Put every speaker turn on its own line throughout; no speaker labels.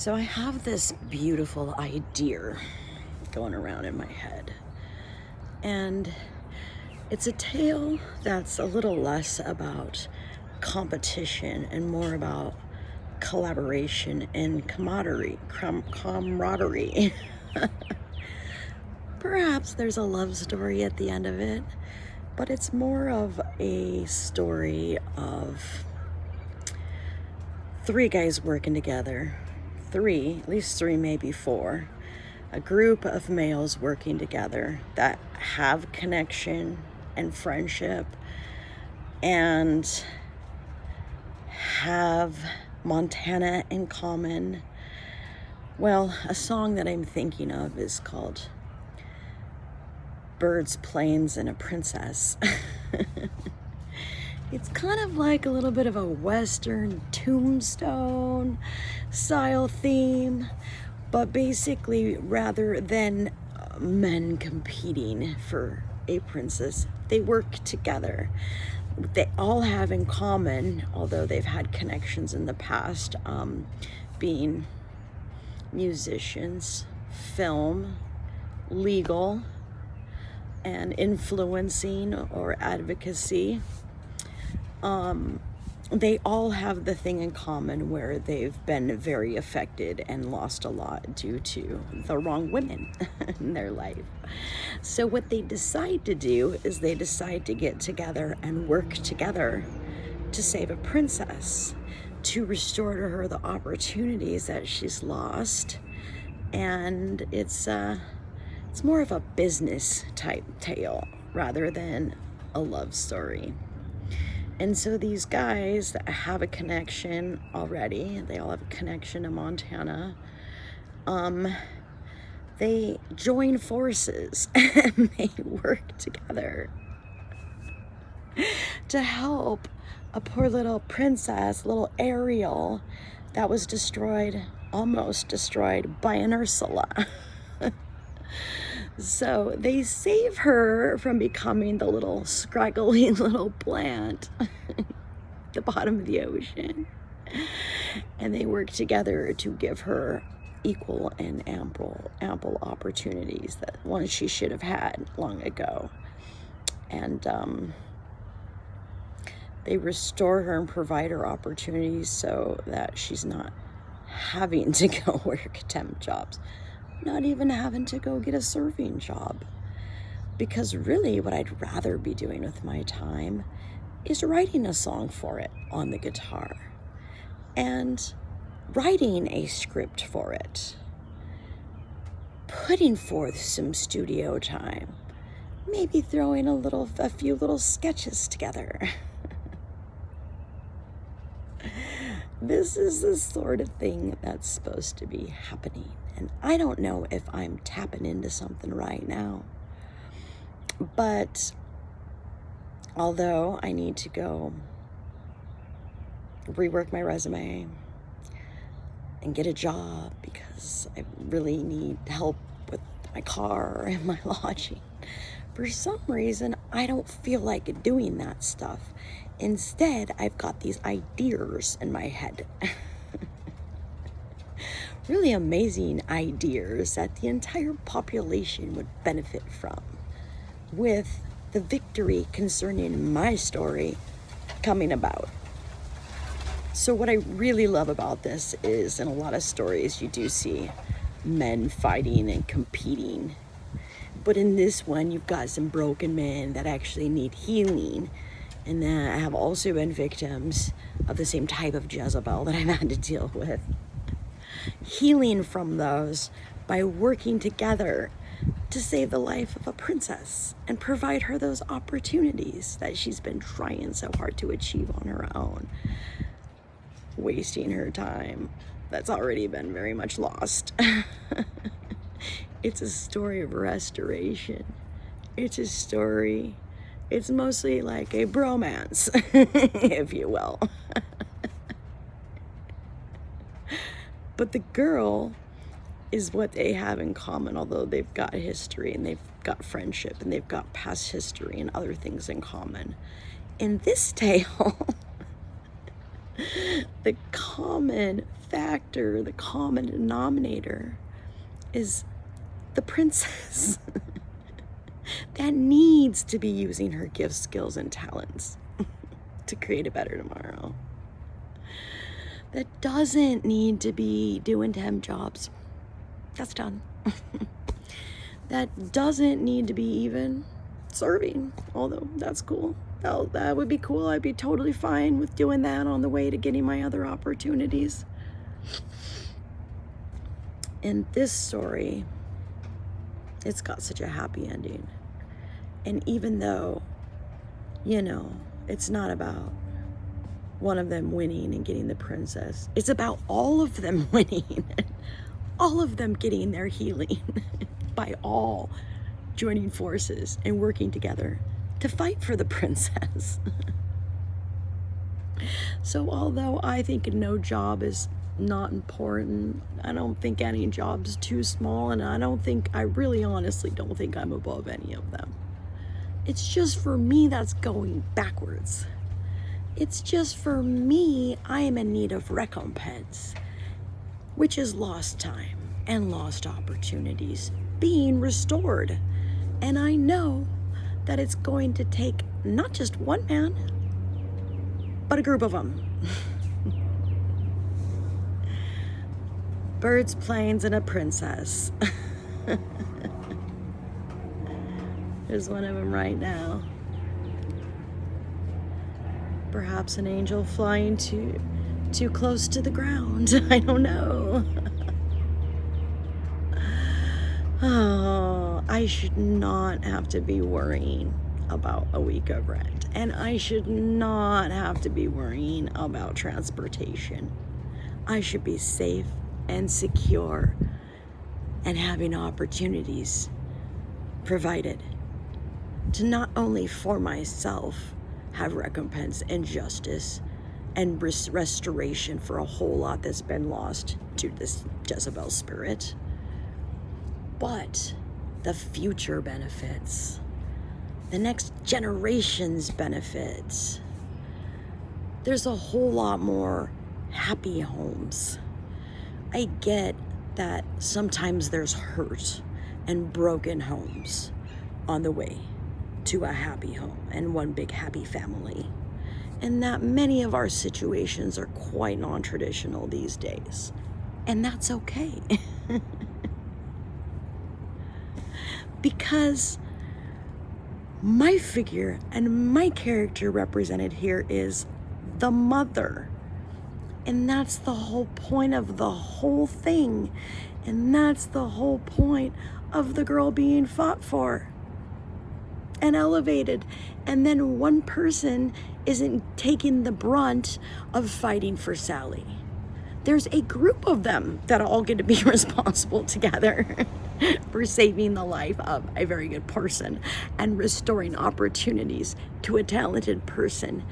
So I have this beautiful idea going around in my head. And it's a tale that's a little less about competition and more about collaboration and camaraderie. Perhaps there's a love story at the end of it, but it's more of a story of three guys working together. At least three, maybe four. A group of males working together that have connection and friendship and have Montana in common. Well, a song that I'm thinking of is called Birds, Planes, and a Princess. It's kind of like a little bit of a Western tombstone style theme, but basically rather than men competing for a princess, they work together. They all have in common, although they've had connections in the past, being musicians, film, legal, and influencing or advocacy. They all have the thing in common where they've been very affected and lost a lot due to the wrong women in their life. So what they decide to do is they decide to get together and work together to save a princess, to restore to her the opportunities that she's lost. And it's more of a business type tale rather than a love story. And so these guys that have a connection already, they all have a connection to Montana, they join forces and they work together to help a poor little princess, little Ariel, that was almost destroyed by an Ursula. So they save her from becoming the little scraggly little plant at the bottom of the ocean. And they work together to give her equal and ample opportunities that one she should have had long ago. And they restore her and provide her opportunities so that she's not having to go work temp jobs. Not even having to go get a serving job. Because really what I'd rather be doing with my time is writing a song for it on the guitar and writing a script for it, putting forth some studio time, maybe throwing a few little sketches together. This is the sort of thing that's supposed to be happening. And I don't know if I'm tapping into something right now. But although I need to go rework my resume and get a job because I really need help with my car and my lodging, for some reason, I don't feel like doing that stuff. Instead, I've got these ideas in my head. Really amazing ideas that the entire population would benefit from, with the victory concerning my story coming about. So what I really love about this is, in a lot of stories, you do see men fighting and competing. But in this one, you've got some broken men that actually need healing and that have also been victims of the same type of Jezebel that I've had to deal with. Healing from those by working together to save the life of a princess and provide her those opportunities that she's been trying so hard to achieve on her own, wasting her time that's already been very much lost. It's a story of restoration. It's mostly like a bromance, if you will. But the girl is what they have in common, although they've got history and they've got friendship and they've got past history and other things in common. In this tale, the common factor, the common denominator is the princess that needs to be using her gifts, skills, and talents to create a better tomorrow. That doesn't need to be doing temp jobs. That's done. That doesn't need to be even serving, although that's cool. That would be cool. I'd be totally fine with doing that on the way to getting my other opportunities. In this story, it's got such a happy ending. And even though, it's not about one of them winning and getting the princess, it's about all of them winning, all of them getting their healing by all joining forces and working together to fight for the princess. So although I think no job is not important, I don't think any job's too small, and I really honestly don't think I'm above any of them. It's just for me that's going backwards. It's just for me, I am in need of recompense, which is lost time and lost opportunities being restored. And I know that it's going to take not just one man, but a group of them. Birds, planes, and a princess. There's one of them right now. Perhaps an angel flying too close to the ground. I don't know. Oh, I should not have to be worrying about a week of rent. And I should not have to be worrying about transportation. I should be safe and secure and having opportunities provided to not only for myself have recompense and justice and restoration for a whole lot that's been lost to this Jezebel spirit, but the future benefits, the next generation's benefits. There's a whole lot more happy homes. I get that sometimes there's hurt and broken homes on the way to a happy home and one big happy family, and that many of our situations are quite non-traditional these days, and that's okay. Because my figure and my character represented here is the mother. And that's the whole point of the whole thing. And that's the whole point of the girl being fought for and elevated. And then one person isn't taking the brunt of fighting for Sally. There's a group of them that all get to be responsible together for saving the life of a very good person and restoring opportunities to a talented person.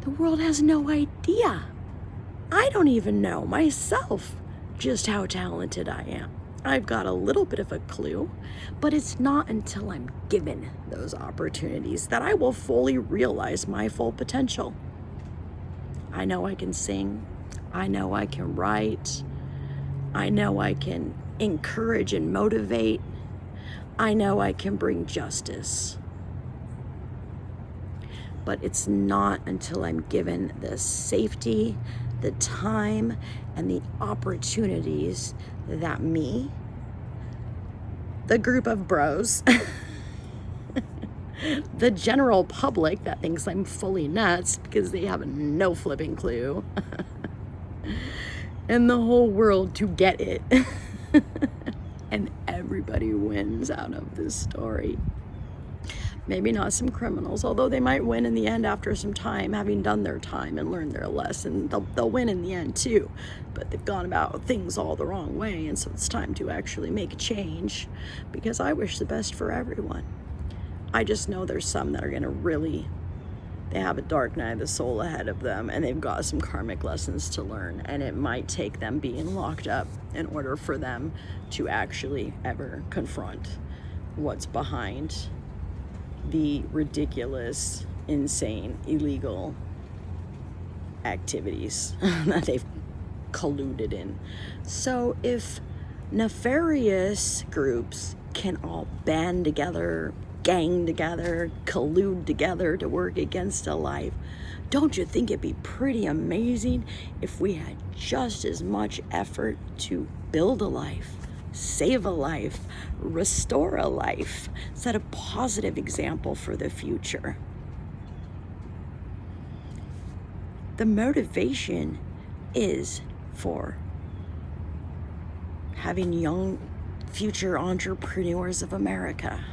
The world has no idea. I don't even know myself just how talented I am. I've got a little bit of a clue, but it's not until I'm given those opportunities that I will fully realize my full potential. I know I can sing. I know I can write. I know I can encourage and motivate. I know I can bring justice. But it's not until I'm given the safety, the time, and the opportunities that me, the group of bros, the general public that thinks I'm fully nuts because they have no flipping clue, and the whole world to get it. And everybody wins out of this story. Maybe not some criminals, although they might win in the end after some time, having done their time and learned their lesson. They'll win in the end too, but they've gone about things all the wrong way, and so it's time to actually make a change, because I wish the best for everyone. I just know there's some that are going to they have a dark night of the soul ahead of them, and they've got some karmic lessons to learn, and it might take them being locked up in order for them to actually ever confront what's behind the ridiculous, insane, illegal activities that they've colluded in. So if nefarious groups can all band together, gang together, collude together to work against a life, don't you think it'd be pretty amazing if we had just as much effort to build a life, save a life, restore a life, set a positive example for the future? The motivation is for having young future entrepreneurs of America,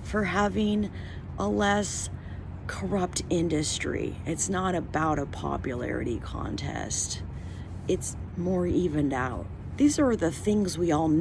for having a less corrupt industry. It's not about a popularity contest. It's more evened out. These are the things we all know.